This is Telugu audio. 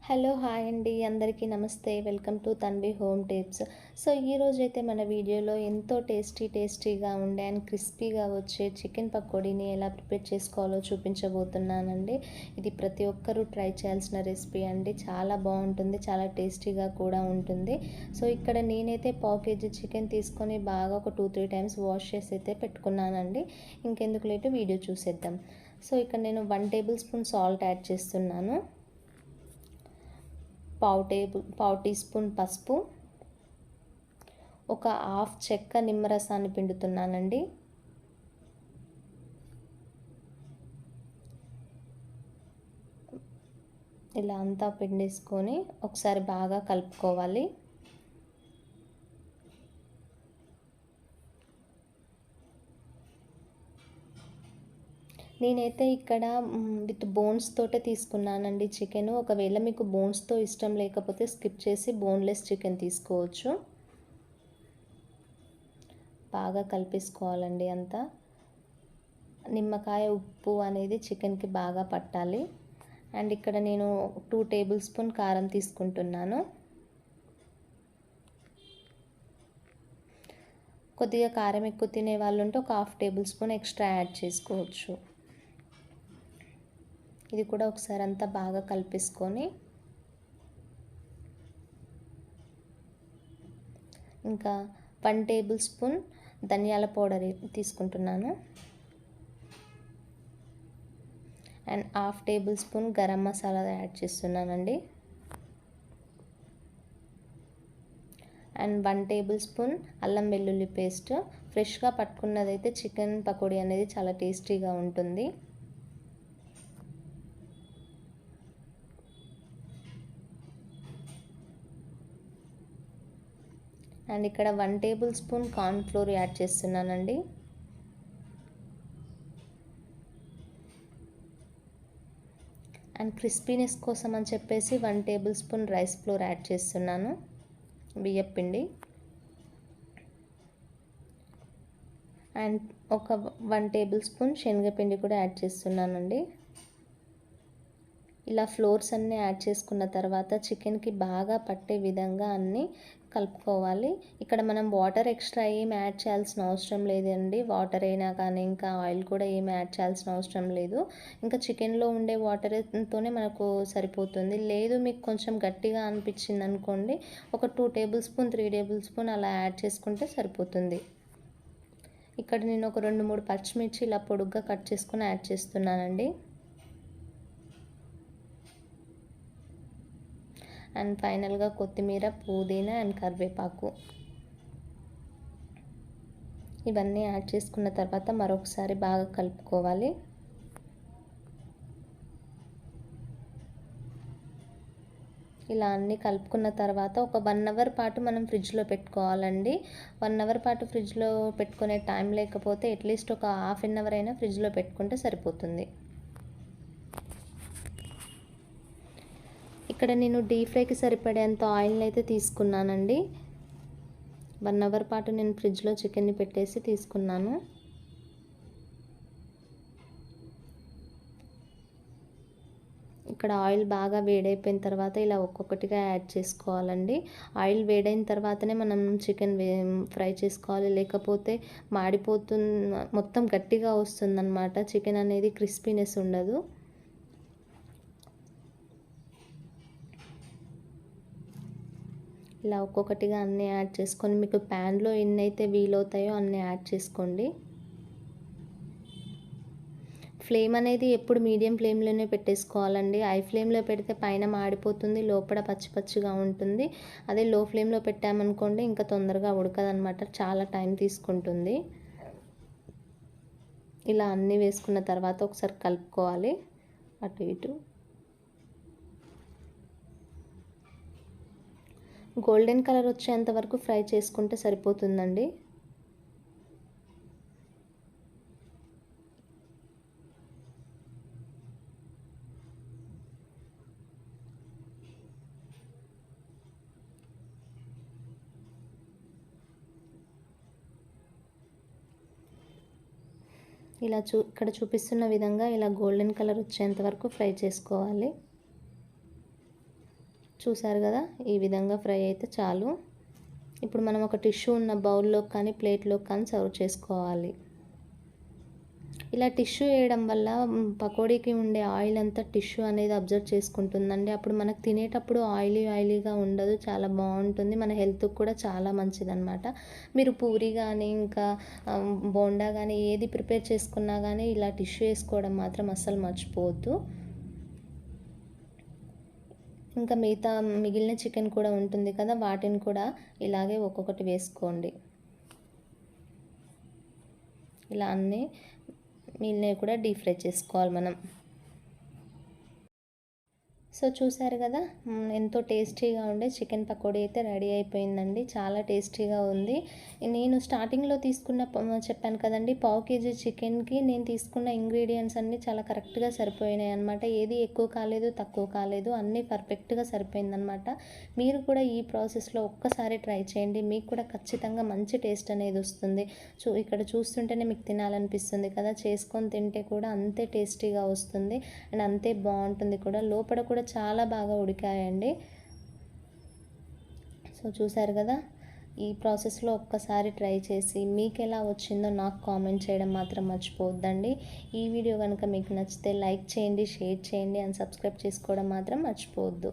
హలో హాయ్ అండి, అందరికీ నమస్తే. Welcome to Tanvi home tips. So ఈరోజైతే మన వీడియోలో ఎంతో టేస్టీగా ఉండే అండ్ క్రిస్పీగా వచ్చే చికెన్ పకోడీని ఎలా ప్రిపేర్ చేసుకోవాలో చూపించబోతున్నానండి. ఇది ప్రతి ఒక్కరూ ట్రై చేయాల్సిన రెసిపీ అండి. చాలా బాగుంటుంది, చాలా టేస్టీగా కూడా ఉంటుంది. సో ఇక్కడ నేనైతే పావు కేజీ చికెన్ తీసుకొని బాగా ఒక 2-3 టైమ్స్ వాష్ చేసి అయితే పెట్టుకున్నానండి. ఇంకెందుకు లేటు వీడియో చూసేద్దాం. సో ఇక్కడ నేను 1 టేబుల్ స్పూన్ సాల్ట్ యాడ్ చేస్తున్నాను. పావు టీ స్పూన్ పసుపు, ఒక హాఫ్ చెక్క నిమ్మరసాన్ని పిండుతున్నానండి. ఇలా అంతా పిండేసుకొని ఒకసారి బాగా కలుపుకోవాలి. నేనైతే ఇక్కడ విత్ బోన్స్ తోటే తీసుకున్నానండి చికెన్. ఒకవేళ మీకు బోన్స్తో ఇష్టం లేకపోతే స్కిప్ చేసి బోన్లెస్ చికెన్ తీసుకోవచ్చు. బాగా కలిపేసుకోవాలండి అంతా. నిమ్మకాయ ఉప్పు అనేది చికెన్కి బాగా పట్టాలి. అండ్ ఇక్కడ నేను 2 టేబుల్ స్పూన్ కారం తీసుకుంటున్నాను. కొద్దిగా కారం ఎక్కువ తినే వాళ్ళు ఉంటే ఒక half table spoon extra add చేసుకోవచ్చు. ఇది కూడా ఒకసారి అంతా బాగా కలిపేసుకొని ఇంకా 1 టేబుల్ స్పూన్ ధనియాల పౌడర్ తీసుకుంటున్నాను. And half table spoon garam masala add చేస్తున్నానండి. అండ్ 1 టేబుల్ స్పూన్ అల్లం వెల్లుల్లి పేస్ట్. ఫ్రెష్గా పట్టుకున్నదైతే చికెన్ పకోడీ అనేది చాలా టేస్టీగా ఉంటుంది. అండ్ ఇక్కడ 1 table spoon corn flour add చేస్తున్నానండి. అండ్ క్రిస్పీనెస్ కోసం అని చెప్పేసి 1 table spoon rice flour add చేస్తున్నాను, బియ్యం పిండి. అండ్ ఒక 1 టేబుల్ స్పూన్ శనగపిండి కూడా యాడ్ చేస్తున్నానండి. ఇలా ఫ్లోర్స్ అన్నీ యాడ్ చేసుకున్న తర్వాత చికెన్కి బాగా పట్టే విధంగా అన్నీ కలుపుకోవాలి. ఇక్కడ మనం వాటర్ ఎక్స్ట్రా ఏం యాడ్ చేయాల్సిన అవసరం లేదండి. వాటర్ అయినా కానీ ఇంకా ఆయిల్ కూడా ఏం యాడ్ చేయాల్సిన అవసరం లేదు. ఇంకా చికెన్లో ఉండే వాటర్తోనే మనకు సరిపోతుంది. లేదు మీకు కొంచెం గట్టిగా అనిపించింది అనుకోండి, ఒక 2 టేబుల్ స్పూన్ 3 టేబుల్ స్పూన్ అలా యాడ్ చేసుకుంటే సరిపోతుంది. ఇక్కడ నేను ఒక 2-3 పచ్చిమిర్చి ఇలా పొడుగ్గా కట్ చేసుకొని యాడ్ చేస్తున్నానండి. అండ్ ఫైనల్గా కొత్తిమీర, పుదీనా అండ్ కరివేపాకు ఇవన్నీ యాడ్ చేసుకున్న తర్వాత మరొకసారి బాగా కలుపుకోవాలి. ఇలా అన్నీ కలుపుకున్న తర్వాత ఒక 1 అవర్ పాటు మనం ఫ్రిడ్జ్లో పెట్టుకోవాలండి. 1 అవర్ పాటు ఫ్రిడ్జ్లో పెట్టుకునే టైం లేకపోతే అట్లీస్ట్ ఒక హాఫ్ అన్ అవర్ అయినా ఫ్రిడ్జ్లో పెట్టుకుంటే సరిపోతుంది. ఇక్కడ నేను డీప్ ఫ్రైకి సరిపడేంత ఆయిల్ని అయితే తీసుకున్నానండి. 1 అవర్ పాటు నేను ఫ్రిడ్జ్లో చికెన్ని పెట్టేసి తీసుకున్నాను. ఇక్కడ ఆయిల్ బాగా వేడైపోయిన తర్వాత ఇలా ఒక్కొక్కటిగా యాడ్ చేసుకోవాలండి. ఆయిల్ వేడైన తర్వాతనే మనం చికెన్ ఫ్రై చేసుకోవాలి, లేకపోతే మొత్తం గట్టిగా వస్తుందన్నమాట. చికెన్ అనేది క్రిస్పీనెస్ ఉండదు. ఇలా ఒక్కొక్కటిగా అన్నీ యాడ్ చేసుకొని మీకు ప్యాన్లో ఎన్ని అయితే వీలవుతాయో అన్నీ యాడ్ చేసుకోండి. ఫ్లేమ్ అనేది ఎప్పుడు మీడియం ఫ్లేమ్లోనే పెట్టేసుకోవాలండి. హై ఫ్లేమ్లో పెడితే పైన మాడిపోతుంది, లోపల పచ్చి పచ్చిగా ఉంటుంది. అదే లో ఫ్లేమ్లో పెట్టామనుకోండి ఇంకా తొందరగా ఉడకదనమాట, చాలా టైం తీసుకుంటుంది. ఇలా అన్నీ వేసుకున్న తర్వాత ఒకసారి కలుపుకోవాలి అటు ఇటు. గోల్డెన్ కలర్ వచ్చేంత వరకు ఫ్రై చేసుకుంటే సరిపోతుందండి. ఇలా ఇక్కడ చూపిస్తున్న విధంగా ఇలా గోల్డెన్ కలర్ వచ్చేంత వరకు ఫ్రై చేసుకోవాలి. చూసారు కదా, ఈ విధంగా ఫ్రై అయితే చాలు. ఇప్పుడు మనం ఒక టిష్యూ ఉన్న బౌల్లో కానీ ప్లేట్లో కానీ సర్వ్ చేసుకోవాలి. ఇలా టిష్యూ వేయడం వల్ల పకోడీకి ఉండే ఆయిల్ అంతా టిష్యూ అనేది అబ్జర్వ్ చేసుకుంటుందండి. అప్పుడు మనకు తినేటప్పుడు ఆయిలీగా ఉండదు, చాలా బాగుంటుంది, మన హెల్త్కి కూడా చాలా మంచిదన్నమాట. మీరు పూరి కానీ ఇంకా బోండా కానీ ఏది ప్రిపేర్ చేసుకున్నా కానీ ఇలా టిష్యూ వేసుకోవడం మాత్రం అస్సలు మర్చిపోవద్దు. ఇంకా మిగిలిన చికెన్ కూడా ఉంటుంది కదా, వాటిని కూడా ఇలాగే ఒక్కొక్కటి వేసుకోండి. ఇలా అన్నీ మిగిలినవి కూడా డీప్ ఫ్రై చేసుకోవాలి మనం. సో చూసారు కదా, ఎంతో టేస్టీగా ఉండే చికెన్ పకోడీ అయితే రెడీ అయిపోయిందండి. చాలా టేస్టీగా ఉంది. నేను స్టార్టింగ్లో చెప్పాను కదండి, పావు కేజీ చికెన్కి నేను తీసుకున్న ఇంగ్రీడియంట్స్ అన్నీ చాలా కరెక్ట్గా సరిపోయినాయి అనమాట. ఏది ఎక్కువ కాలేదు, తక్కువ కాలేదు, అన్నీ పర్ఫెక్ట్గా సరిపోయిందనమాట. మీరు కూడా ఈ ప్రాసెస్లో ఒక్కసారి ట్రై చేయండి, మీకు కూడా ఖచ్చితంగా మంచి టేస్ట్ అనేది వస్తుంది. ఇక్కడ చూస్తుంటేనే మీకు తినాలనిపిస్తుంది కదా, చేసుకొని తింటే కూడా అంతే టేస్టీగా వస్తుంది అండ్ అంతే బాగుంటుంది కూడా. లోపల కూడా చాలా బాగా ఉడికాయండి. సో చూసారు కదా, ఈ ప్రాసెస్లో ఒక్కసారి ట్రై చేసి మీకు ఎలా వచ్చిందో నాకు కామెంట్ చేయడం మాత్రం మర్చిపోవద్దండి. ఈ వీడియో కనుక మీకు నచ్చితే లైక్ చేయండి, షేర్ చేయండి అండ్ సబ్స్క్రైబ్ చేసుకోవడం మాత్రం మర్చిపోవద్దు.